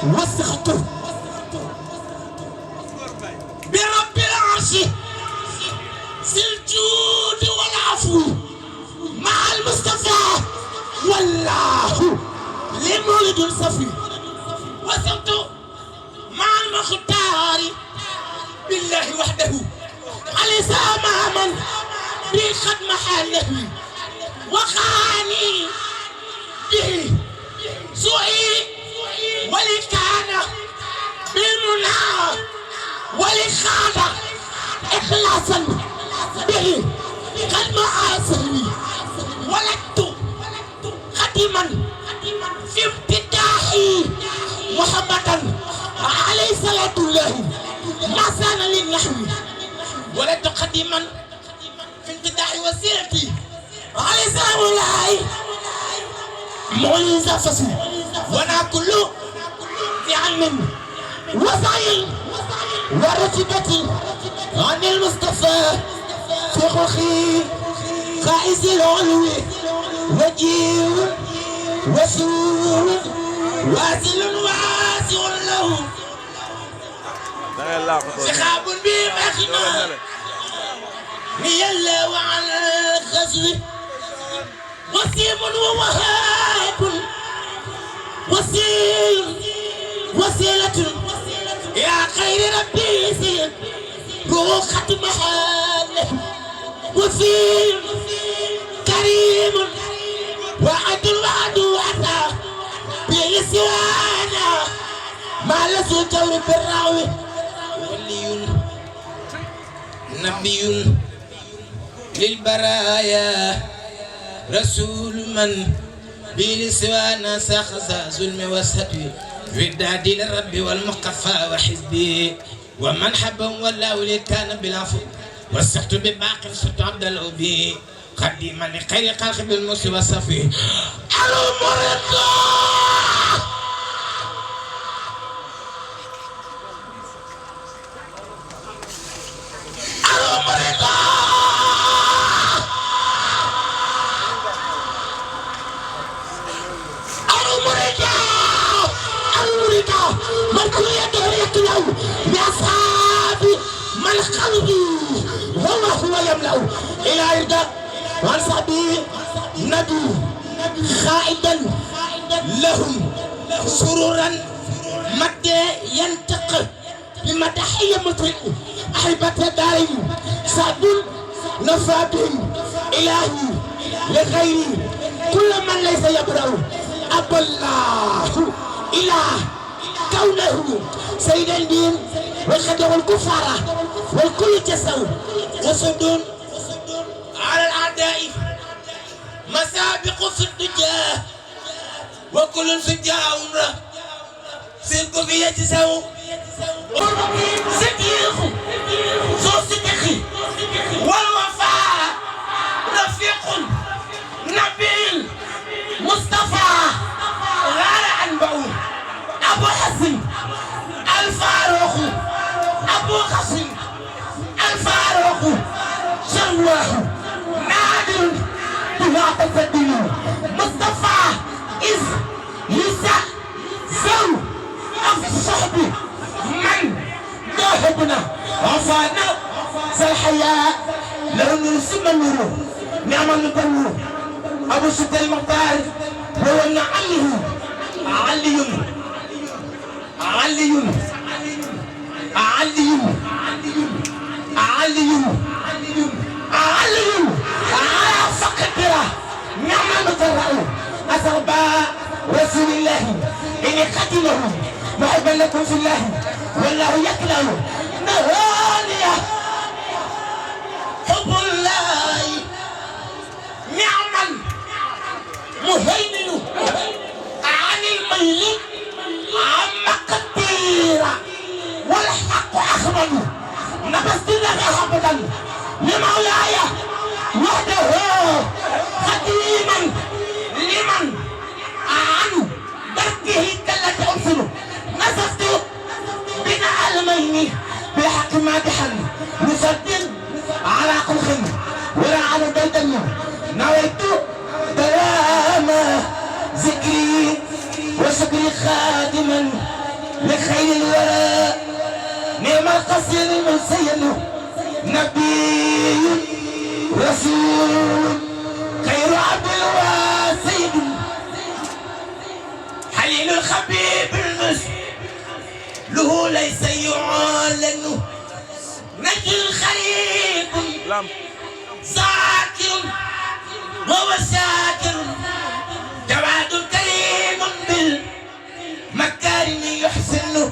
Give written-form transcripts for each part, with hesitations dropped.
وثقت برب العرش ذي الجود والعفو مع المصطفى والله لمولد صفي وثقت مع المختار بالله وحده عليه اماما بقد محله وخاني به سوئي ولكان بالمنى ولخاد إخلاصا به قد معاصرني ولدت خديما في ابتدائي محمدا عليه صلاة الله ما سان للنحو ولدت خديما في ابتدائي وسيرتي عليه سلام الله معجزة فصل وانا كله في علم وسعي ورتبة عن المصطفى في خلقي قائز العلو وجيل وسور واسل واسع له سحاب بمخنا يلا وعلى الخزو وسيم ووهاب وسيلة يا خير ربي سيد روحة محال وفي كريم وعد الوعد وعدا بلسوانا ما لسو جور بالراوي ولي نبي للبرايا رسول من بلسوانا سخزى ظلم وسهدي وداد للرب والمقفى وحزبي ومن حبا والله كان بالعفو وسخت بباقر صرت عبد الأبي قديما لخير خلق بالمسلم والصفي المرضى من كل يدور يطلع بأصحابي من قلبي هو يملأ إلى يرضى عن صحبي ندو خائدا لهم سرورا متى ينتقل بمدحية مطرق أحبة دارين سعد نفى بهم إلهي لغيري كل من ليس يبرأ أبى الله إله كونه سيد الدين والخدع الكفارة والكل جسو وصدون على الأعداء مسابق في الدجاه وكل سجاء عمره سيركو في يجسو صديق ذو صدق والوفاء رفيق نبيل مصطفى غار عن بعوض أبو حسن الفاروق أبو قاسم الفاروق شواه نادر بلا تفضل مصطفى إذ يسع زو أفي الصحب من ذهبنا عفانا سالحياء لو نرسم النور نعم النور أبو شد المختار هو نعمه علي علي علي علي علي على فقدرة نعم مترأوا أصحاب رسول الله إن قتله محبا لكم في الله والله يكره نهانية حب الله نعم مهيمن لك أبدا لمولاي وحده خديما لمن عن دركه كلت أرسله نسفت بنا المين بحق مادحا مصدق على قلخ ولا على ديدن نويت دوام ذكري وشكري خادما لخير الورى نعم القصير المسيل نبي رسول خير عبد وسيد حليل الخبيب المسلم له ليس يعلن نجل خريب ذاكر وهو شاكر جواد كريم بالمكارم يحسن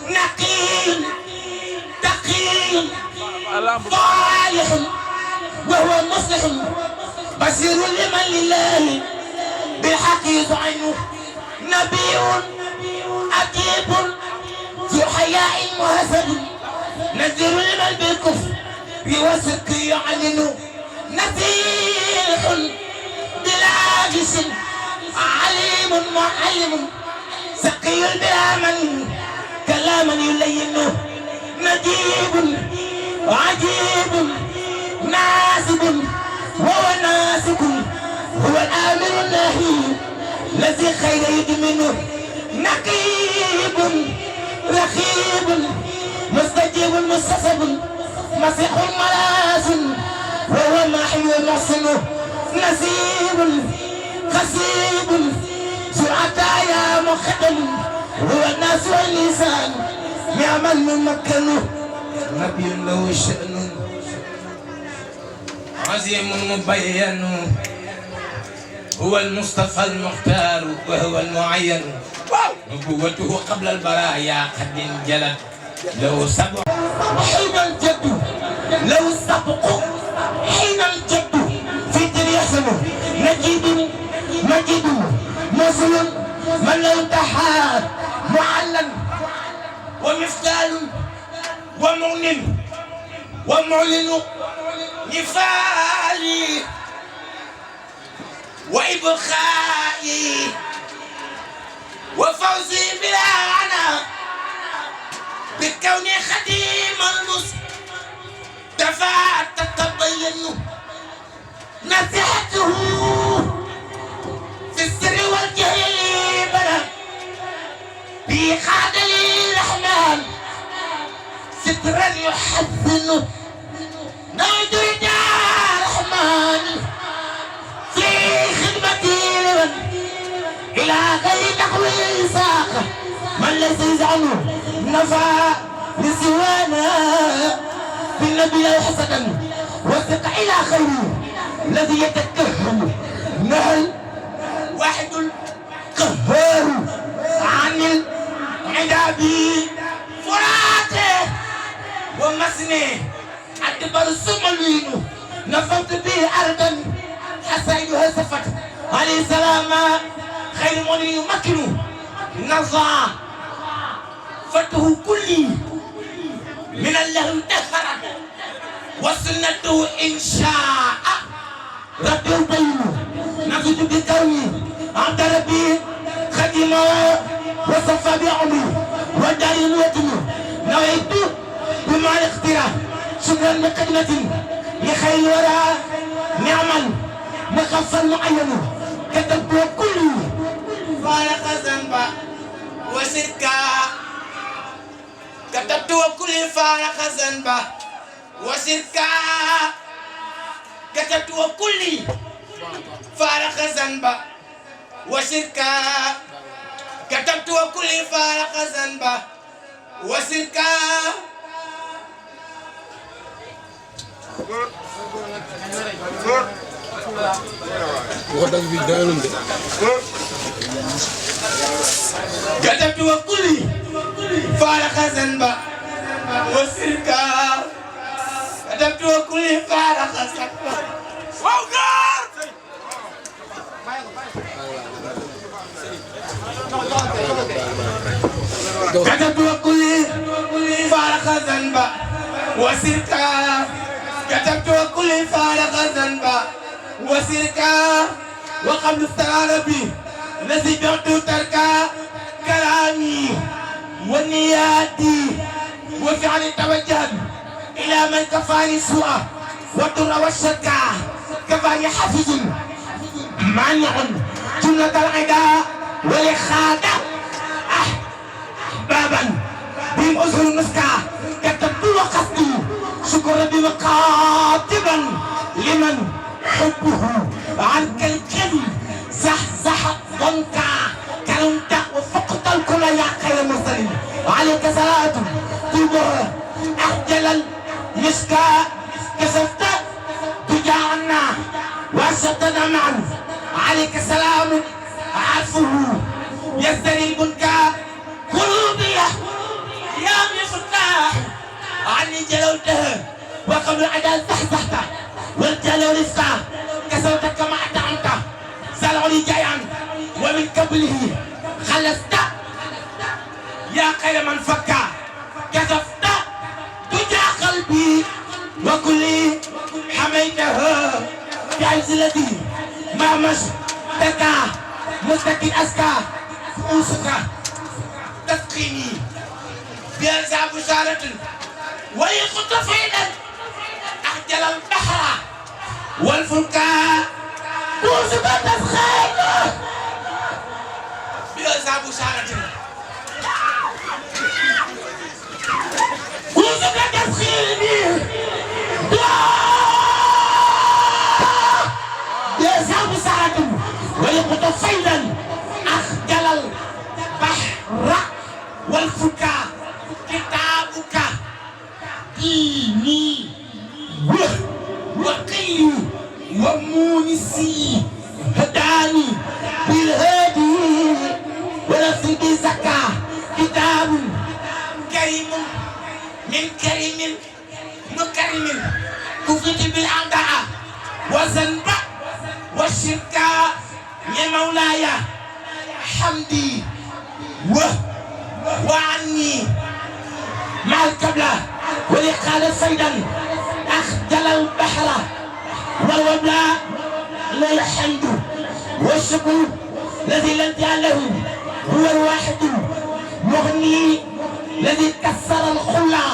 نقي تقي صالح وهو مصلح بصير لمن لله بالحق يطعن نبي أديب ذو حياء مهذب نذير لمن بالكفر بوسك يعلن نزيح بلا جسم عليم معلم سقي بلا من كلاما يلين نجيب عجيب ناسب وهو ناسك هو الآمر الناهي الذي خير يدمنه نقيب رخيب مستجيب مستصب مسيح ملاس وهو محي محسن نسيب خسيب سرعة يا مختل هو الناس واللسان يعمل من مكانه نبي له شأن عظيم مبين هو المصطفى المختار وهو المعين نبوته قبل البرايا قد انجلت لو سبق حين الجد لو سبق حين الجد في تريحسن نجيب مجيد مسلم من لو انتحى معلن ومفتال ومؤمن ومعلن نفالي وإبخائي وفوزي بلا أنا بكوني خديم المصطفى تتبين نصيحته في السر والجهيبة بخاد لي الرحمن سترا يحزن نعيد رداء الرحمن في خدمتي لمن إلى غير نحو ساق من ليس يزعمه نفع لسوانا بالنبي لا حسنا وثق إلى خيره الذي يتكهن نهل واحد القهار عن العذاب فراته ومسني أدبر السملين نفضت به أرضا حسينها سفت عليه السلام خير من يمكن نظى فتح كلي من الله دهرا وسنته إن شاء ربي البين نفذ بكوني عبد ربي خدمه وصفى بعمري وداري الوطن نويت بما الاختراع شكرا لقدمة لخير الورى نعما مخفى معين كتبت كل فارق ذنبا وشركا كتبت كل فارق ذنبا وشركا كتبت كل فارق ذنبا وشركا كتبت كل فارق ذنبا وشركا كتبت وكل فارق ذنبا وشركا كتبت وكل فارق ذنبا كتبت وكل فارق ذنبا وسركا كتبت وكل فارق ذنبا وسركا وقبل الثعالب الذي بعت تركا كلامي ونياتي وفعل توجه إلى من كفاني سوء والضر والشكا كفاني حافظ مانع جملة العداء والإخادة بابا بهم أزهر المسكا كتبت وقصدي شكرا بمقاطبا لمن حبه عنك الكذب زحزح ضنكا كلمت وفقت الكل يا خير المرسلين عليك صلاة تبر أحجل المسكا كسفت تجاعنا وأشتنا معا عليك سلام عفوه يزدري البنكا قلوبي يا مفتاح عني جلوته وقبل العدال زحزحته والجلو رزقه كسوتك كما أطعمته سلعني جيعا ومن قبله خلصت يا خير من فكا كسفت تجا قلبي وكلي حميته بعز الذي ما مش تكا مستكين أسكا فؤوسك تسقيني بأنزع بشارة ويخط فينا أحجل البحر والفلكاء فؤوسك تسقيني بأنزع بشارة فؤوسك تسقيني بأنزع بشارة ويخط فينا أحجل البحر والفكاء كتابك ديني وقي ومونسي هداني بالهادي ونفسي بزكاة كتاب كريم من كريم مكرم كفيت بالأعداء وذنب والشركاء يا مولاي حمدي وعني مع الكبلة ولقال صيدا أخجل البحر والوبلاء للحمد والشكر الذي لا انتهى له هو الواحد مغني الذي كسر الخلا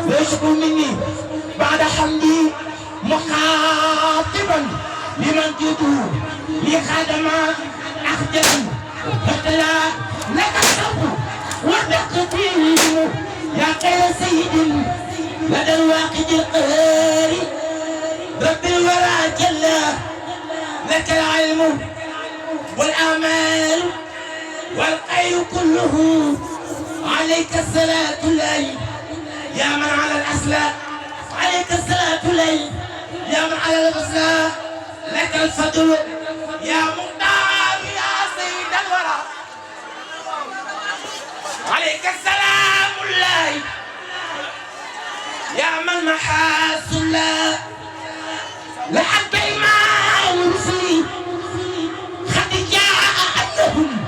ويشكر مني بعد حمدي مخاطبا لمن جئته لخدم أخجل فتلا لك الحب والتقدير يا خير سيد لدى الواقد القهار رب الورى جل لك العلم والآمال والخير كله عليك الصلاة الليل يا من على الأسلاء عليك الصلاة الليل يا من على الغسلاء لك الفضل يا مختار يا سيد الورى عليك السلام الله يا من محاس الله لحد إمام رسلي قد جاء أنهم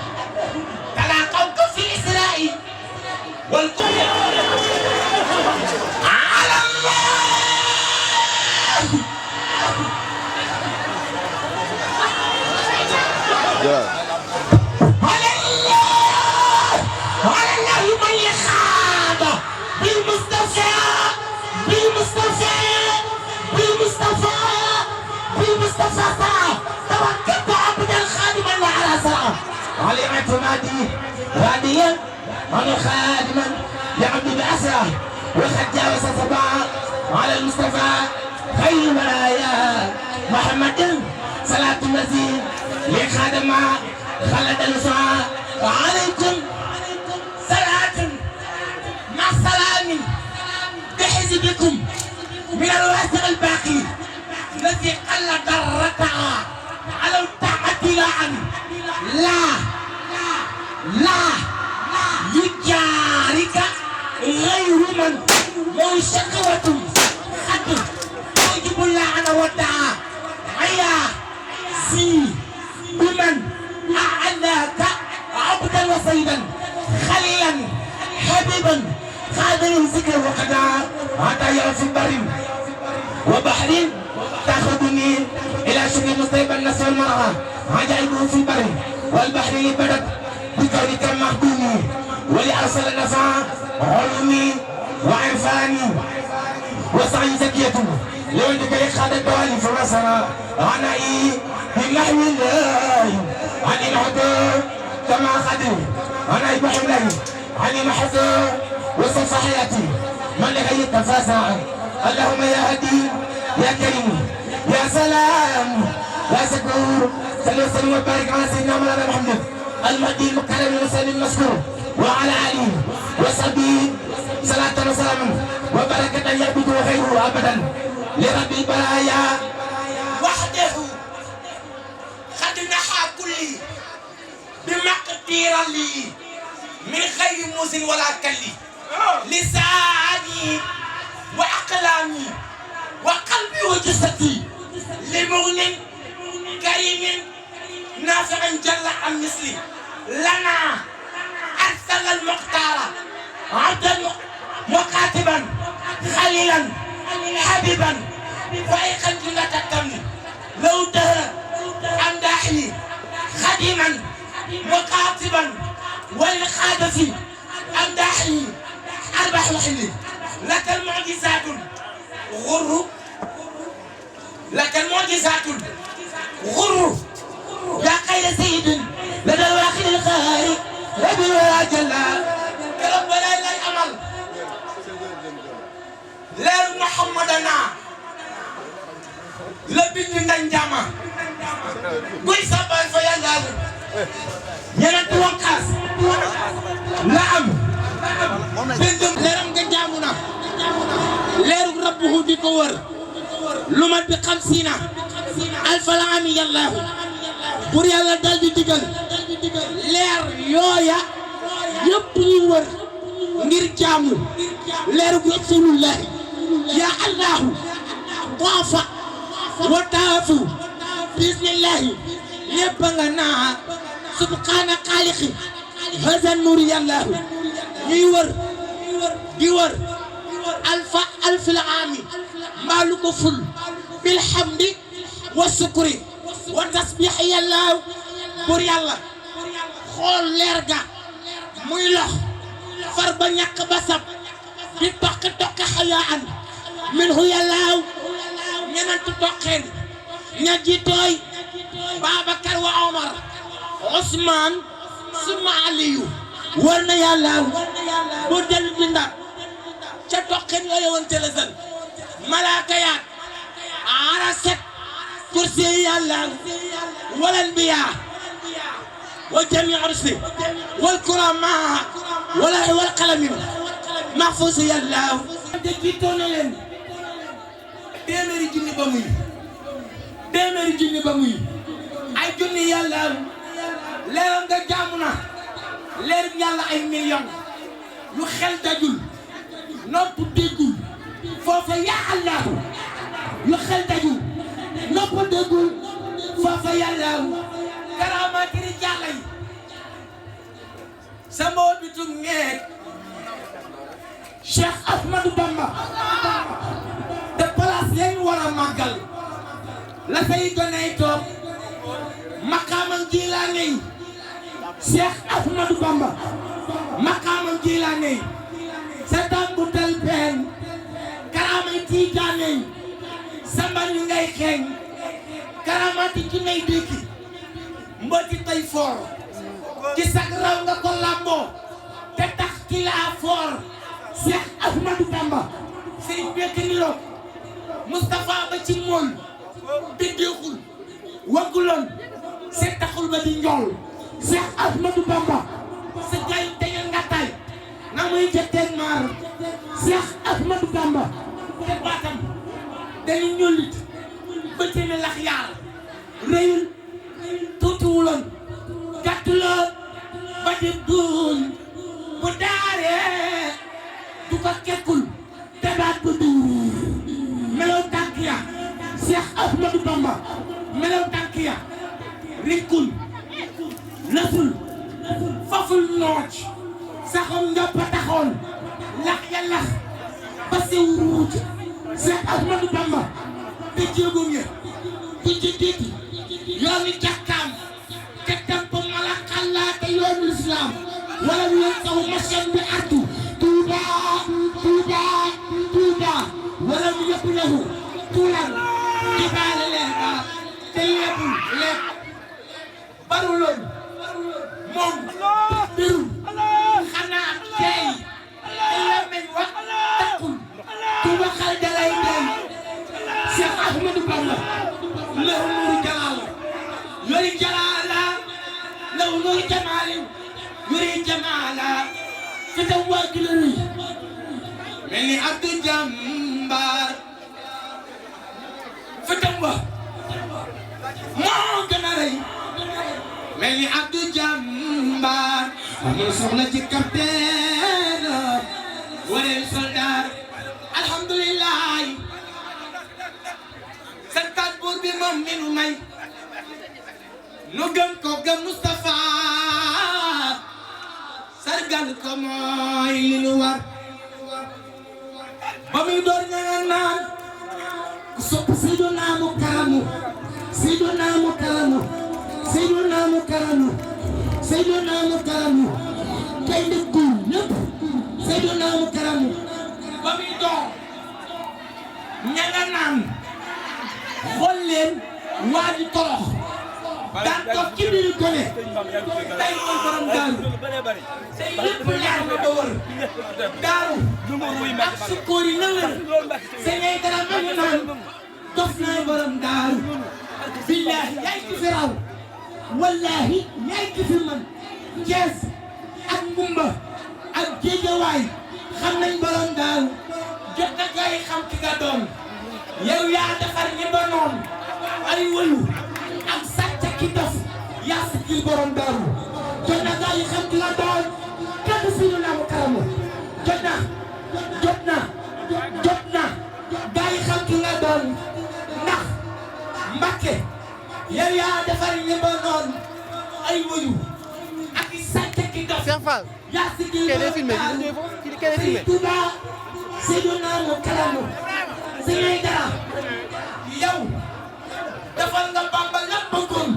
تلاقوك في إسرائيل والكل على الله توكلت عبدا خادما على سرعه علمت نادي هاديا من خادما يعبد باسره وقد جاوز سبعه على المصطفى خير المرايا محمد صلاه المزيد لخادم خلد الوسعى عليكم صلاه مع سلام بحزبكم من الواسع الباقي الذي قل درتها على التعدي لا يجارك غير من لو شكوة حد يجب اللعنة والدعاء عيا سي بمن أعلاك عبدا وصيدا خليلا حبيبا قادني ذكر وقدع حتى يرى في بر وبحر تأخذني إلى شكل مصيب الناس والمرأة عجائبه في البر والبحر بدت بكونك المخدوم ولأرسل النفع علمي وعرفاني وسعي زكية لولدك يخاد الدوالي فمسرى عنائي بمحو الله عني محضور كما خدر عنائي بحو الله عني محضور وصف حياتي من لغيك فاسع اللهم يا هدي يا كريم يا سلام يا شكور صلى وسلم وبارك على سيدنا مولانا محمد المهدي المكرم المسلم المذكور وعلى آله وصحبه صلاة وسلام وبركة يعبد غيره أبدا لرب البرايا وحده قد نحى كلي بمقدير لي من خير موزن ولا كلي لساني وأقلامي وقلبي وجسدي لمغن كريم نافع جل عن مثلي لنا أرسل المختار عبدا مكاتبا خليلا حبيبا فائقا جنة التمن لو دهر أمداحي خديما مكاتبا والخادف أمداحي أربح الحلي لك المعجزات غر لك المعجزات غر يا خير سيد لدى الواخر الخاري ربي ولا جلا كرب لا إله أمل لير محمدنا لبين نجاما بوي سباي فيا نال ñeneen wonkaas la am bindum leeram nga jaamu na leeru rabbuhu di ko wër lu mat bi 50 alfa la ami yàllaahu pour yàlla dal di digal leer yooya yëpp ñu wër ngir jaamu leeru rasulullahi ya allahu taafa wa taafu bismillahi ñëpp nga naa subhana xaalixi hasan nuur yàllaahu ñuy wër di wër alfi la ami mbaalu ko ful bilhamdi wa sukuri wa tasbih yàllaahu pour yàlla xool leer ga muy lox far ba ñàkk ba sab di toqi xayaan minhu yàllaahu ñenantu toqeen ña jitooy Babacar wa Omar Ousmane suma Aliyu war na yàllaahu bu dellu bindaat ca toqeen yooyu woon télésen malaaka yaat araset kursi yàllaahu wal anbiyaa wa jami ursi wal kuramaa wal qalami mahfuus yàllaahu te jiitoo na leen téeméeri junni ba muy ay junni yàllaahu leeram nga jaamu na leeram yàlla ay million yu xel dajul nopp déggul foofa yaa Allahu yu xel dajul nopp déggul foofa yàllaahu karaamaati rijaal yi sama bitum ngeek Cheikh Ahmadou Bamba te place yañ war a màggal la fay goney toog maqaamam Jilaani Cheikh Ahmadou Bamba maqaamam Jilaani sa dambu tel peen karaamay Tijaani samba ñu ngay xeeñ karaamaati ci ngay dékki mboti tay foor ci sag raw nga ko lamboo te tax ci laa foor Cheikh Ahmadou Bamba sëriñ bekk ni lo Moustapha ba ci mool biddeexul wagguloon seet taxul ba di njool Cheikh Ahmadou Bamba sa jaay teñal nga tay na muy jëtteen maar Cheikh Ahmadou Bamba te baatam dañu ñollit ba teene lax yaar réyul tuutiwuloon gàttuloon ba di duul bu daaree du ko kekkul te baat bu duur melow tànk ya Cheikh Ahmadou Bamba melow tànk ya rikkul nasul faful nooj saxam njoppa taxoon lax ya lax ba sew ruuj Seex Ahmadu Bamba te jéegoom ya ku ci dégg yoonu jàkkaam te tamp mala xalaate yoonu lislaam wala ñu leen saw masan bi artu Tuuba Tuuba Tuuba wala mu yëpp lahu tuulan jibaale leeba te yebul leeb baruloon moom biru xanaa tey te yemeñ wax takkul Tuuba xal dalay tey Seex Ahmadu Bamba lahu nuuru jalaal yori jalaala lahu nuuru jamaalin yori jamaala te tam waa gi la rëy mel ni Abdou Jambar fa tam ba moo gën a rëy mel ni Abdou Jambar amul soxla ci capitaine wareel soldat alhamdulillah santaat buur bi moom mi nu may nu gëm ko gëm Moustapha sargal ko mooy li nu war ba muy door ñaan naan ku sopp Seydina mu karamu Seydina mu karamu Seydina mu karamu Seydina mu karamu kay ndëggul ñëpp Seydina mu karamu ba muy door ñaan naan xool leen waa ji torox daan toog ci biir gone tey mooy borom daaru tey lépp leer na ba wër daaru ak sukkoor yi na wër sëñay dara mañu naan dof naay borom daaru billaahi yaay ki fi raw wallaahi yaay ki fi man Cees ak Ngumba ak Géejawaay xam nañ borom daaru jot na gay xam ki nga doon yow yaa defar ñi ba noon ay wëlu ak sàcc ki dof yaa si kii borom daaru jot na gaa yi xam ki la doon kenn suñu naamu karamu jot na gaa yi xam ki nga doon ndax Mbàkke yow yaa defar ñi ba noon ay wëlu ak sàcc ki dof yaa si kii borom daaru Sëñ Tuuba Seydou naamu karamu Sëñ Dara yow defal nga Bamba la bëggoon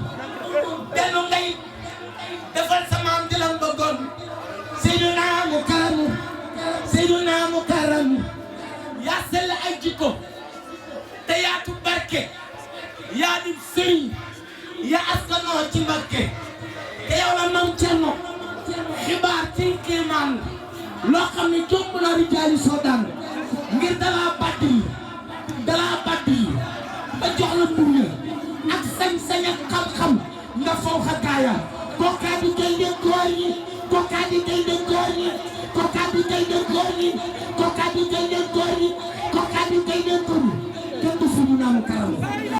dellu ngay defal sa maam di la bëggoon Seydina mu karamu Seydina mu karamu yaa sell ay jikko te yaatu barke yaa di sëriñ yaa askanoo ci Mbakke te yow la Maam Cerno xibaar ci kéemaan loo xam ne jomb na rijaali soodaan ngir dalaa bàddi ba jox la mbir ak sañ-sañ ak xam-xam nga faw xa gaaya kookaa di gaynde góor ñi kookaa di gaynde góor ñi kookaa di gaynde góor ñi kookaa di